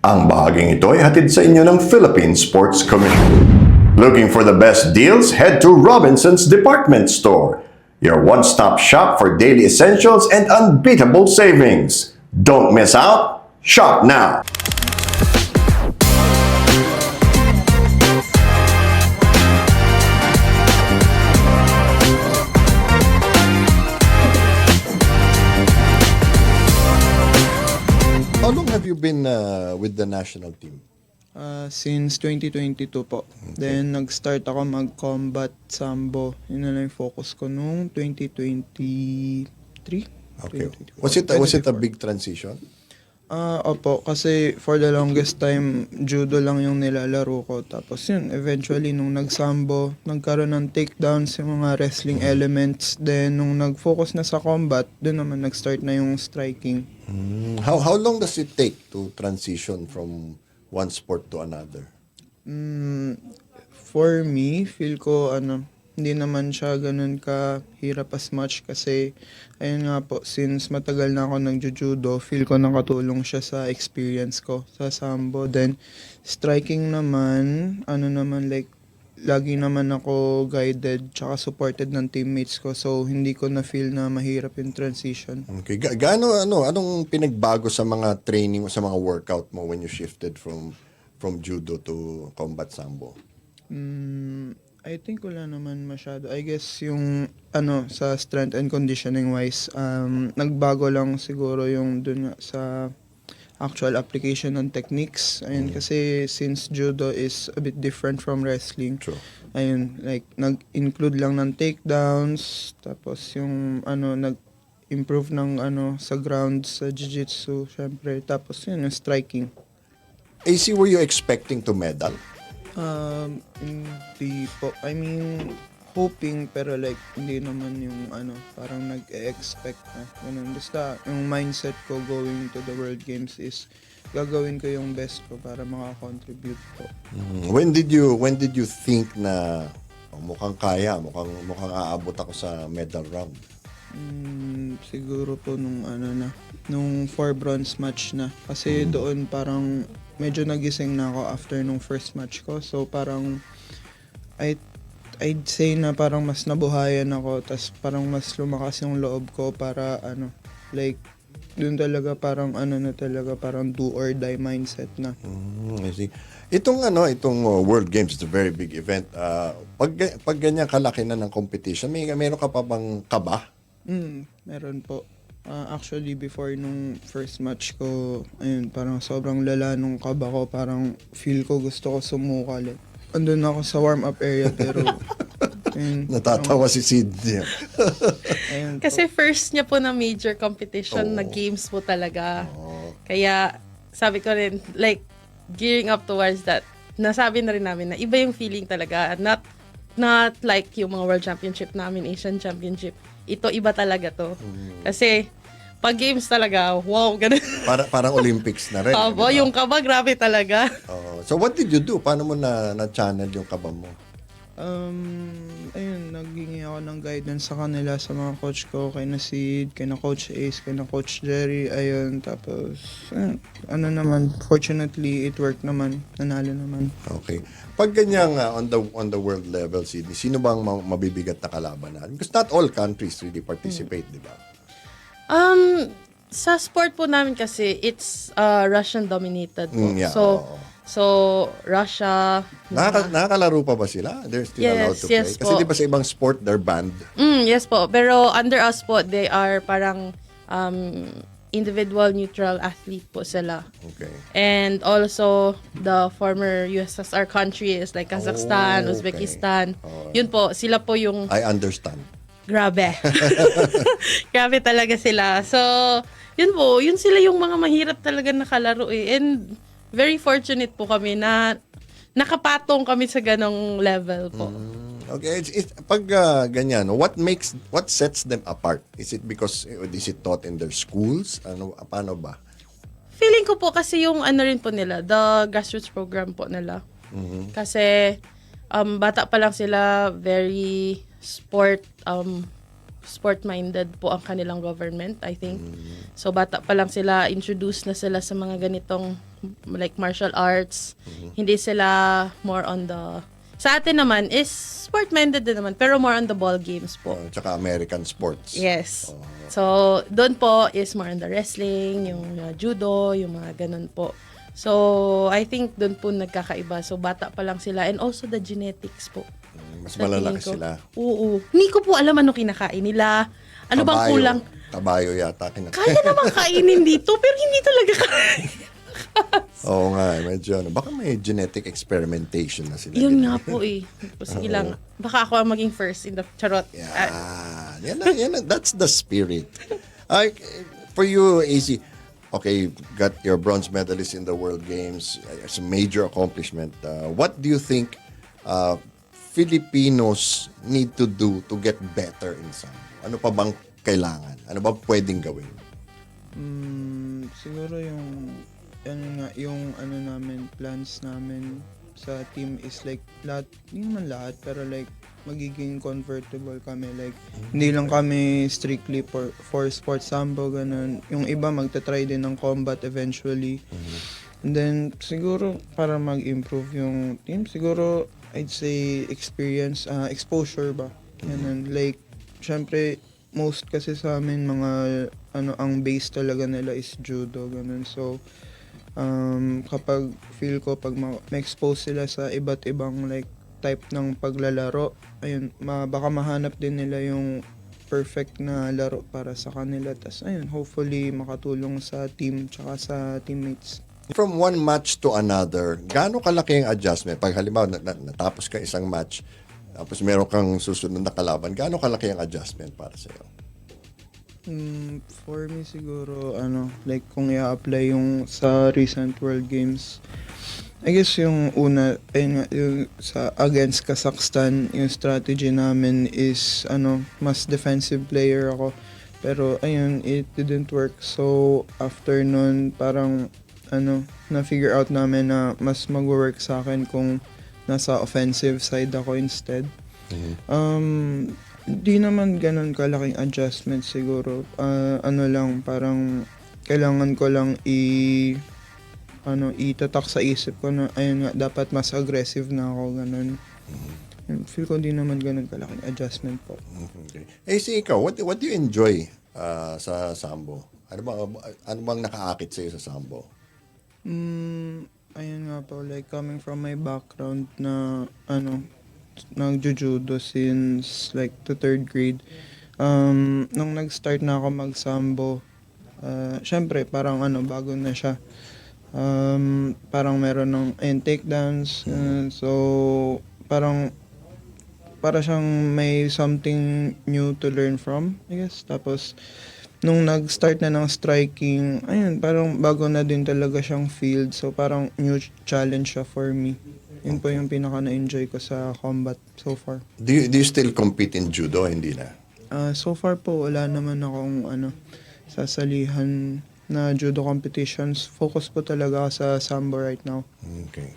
Ang bahaging ito ay hatid sa inyo ng Philippine Sports Commission. Looking for the best deals? Head to Robinson's Department Store, your one-stop shop for daily essentials and unbeatable savings. Don't miss out. Shop now. How long have you been with the national team? Since 2022 po. Then, nag-start ako mag-combat sambo. Yun na lang yung focus ko nung 2023. Okay. 2024, Was it a 2024. big transition? Opo, kasi for the longest time, judo lang yung nilalaro ko. Tapos yun, eventually, nung nag-sambo, nagkaroon ng takedowns yung mga wrestling elements. Then, nung nag-focus na sa combat, dun naman nag-start na yung striking. How long does it take to transition from one sport to another? For me, feel ko hindi naman siya ganun kahirap as much kasi ayun nga po, since matagal na ako nagjujudo, feel ko nakatulong siya sa experience ko sa sambo. Then striking naman, like lagi naman ako guided tsaka supported ng teammates ko, so hindi ko na feel na mahirap yung transition. Okay. Anong pinagbago sa mga training mo, sa mga workout mo when you shifted from judo to combat sambo? I think wala naman masyado. I guess yung sa strength and conditioning wise, nagbago lang siguro yung dun nga sa actual application ng techniques. Ayun, kasi since judo is a bit different from wrestling. True. Ayun, like nag-include lang ng takedowns, tapos yung nag-improve ng sa ground sa jiu-jitsu, syempre. Tapos yun, yung striking. AC, were you expecting to medal? Hindi po. I mean, hoping, pero like, hindi naman yung parang nag-expect na. Ganun. Basta, yung mindset ko going to the World Games is, gagawin ko yung best ko para makakontribute po. When did you think na mukhang kaya, mukhang aabot ako sa medal round? Siguro po nung nung 4 bronze match na. Kasi doon parang medyo nagising na ako after nung first match ko. So parang I'd say na parang mas nabuhayan ako, tas parang mas lumakas yung loob ko para like doon talaga parang parang do or die mindset na. I see. Itong World Games, it's a very big event. Pag ganyan kalaki na ng competition, meron ka pa bang kaba? Meron po. Actually, before nung first match ko, ayun, parang sobrang lala nung kaba ko. Parang feel ko gusto ko sumukal. Andun ako sa warm-up area, pero ayun, Natatawa si Sid. ayun po. Kasi first niya po na major competition na games po talaga. Kaya sabi ko rin, like, gearing up towards that, nasabi na rin namin na iba yung feeling talaga. Not like yung mga World Championship namin, Asian Championship. Ito, iba talaga to. Kasi, pag games talaga, wow, ganun. Parang Olympics na rin. Opo, di ba? yung kaba, grabe talaga. So what did you do? Paano mo na-channel yung kaba mo? Ayun, naghingi ako ng guidance sa kanila, sa mga coach ko, kay na Sid, kay na Coach Ace, kay na Coach Jerry, ayun, tapos, naman, fortunately, it worked naman, nanalo naman. Okay. Pag ganyan on the world level, Sid, sino bang mabibigat na kalaban natin? Because not all countries really participate, di ba? Sa sport po namin kasi, it's Russian dominated po. Yeah, So, Russia. Nakakalaro pa ba sila? They're still allowed to play? Yes Kasi po. di ba sa ibang sport, they're banned? Yes po. Pero under us po, they are parang individual neutral athlete po sila. Okay. And also, the former USSR countries like Kazakhstan, Oh, okay. Uzbekistan. Yun po, sila po yung I understand. grabe. Grabe talaga sila. So, yun po, yun sila yung mga mahirap talaga nakalaro eh. And very fortunate po kami na nakapatong kami sa ganong level po. Okay, pag ganyan, what sets them apart? Is it taught in their schools? Paano ba? Feeling ko po kasi yung rin po nila, the grassroots program po nila. Kasi bata pa lang sila, very sport-minded po ang kanilang government, I think. So bata pa lang sila, introduce na sila sa mga ganitong like martial arts. Hindi sila more on the... Sa atin naman is sport-minded din naman, pero more on the ball games po. Tsaka American sports. Yes. So, doon po is more on the wrestling, yung judo, yung mga ganun po. So, I think doon po nagkakaiba. So, bata pa lang sila. And also the genetics po. Mas Sa malalaki tingin ko. sila. Oo. Hindi ko po alam ano kinakain nila. Ano bang Kabayo. kulang? Kabayo yata. Kaya naman kainin dito, pero hindi talaga kain. Oo nga, medyo baka may genetic experimentation na sila. Yun nga ginagawa. po eh. Sige lang. Baka ako ang maging first in the charot. That's the spirit. For you, AC, okay, got your bronze medalist in the World Games. It's a major accomplishment. What do you think Filipinos need to do to get better in Sambo? Ano pa bang kailangan? Ano ba pwedeng gawin? Siguro yung ano namin, plans namin sa team is like lahat, hindi naman lahat, pero like magiging convertible kami. Like, hindi lang kami strictly for sports sambo, ganun. Yung iba magta-try din ng combat eventually. And then, siguro, para mag-improve yung team, siguro, I'd say experience, exposure ba? Ganun. Like, syempre, most kasi sa amin, mga, ang base talaga nila is judo, ganun. So, kapag feel ko, pag ma-expose sila sa iba't ibang, like, type ng paglalaro, ayun, baka mahanap din nila yung perfect na laro para sa kanila. Tas ayun, hopefully makatulong sa team tsaka sa teammates. From one match to another, gaano kalaki ang adjustment? Pag halimbawa natapos ka isang match, tapos meron kang susunod na kalaban, gaano kalaki ang adjustment para sa iyo? For me siguro, like kung i-apply yung sa recent World Games, I guess yung una, ayun nga, yung sa against Kazakhstan, yung strategy namin is mas defensive player ako. Pero ayun, it didn't work. So after nun, parang na-figure out namin na mas mag-work sa akin kung nasa offensive side ako instead. Di naman ganun kalaking adjustment siguro. Lang, parang kailangan ko lang itatak sa isip ko na ayun nga, dapat mas aggressive na ako, ganun. Feel ko di naman ganun kalaking adjustment po. Okay. AC, ikaw, what do you enjoy sa sambo? Ano bang nakaakit sa'yo sa sambo? Ayun nga po, like coming from my background na nagjujudo since like the 3rd grade. Nung nag-start na ako mag-sambo, syempre parang bago na siya. Parang meron ng takedowns, so parang para siyang may something new to learn from, I guess. Tapos nung nag-start na ng striking, ayun, parang bago na din talaga siyang field, so parang new challenge siya for me. Yun po yung pinaka na-enjoy ko sa combat so far. Do you still compete in judo? Hindi na. So far po, wala naman akong sasalihan na judo competitions. Focus po talaga ako sa sambo right now. Okay.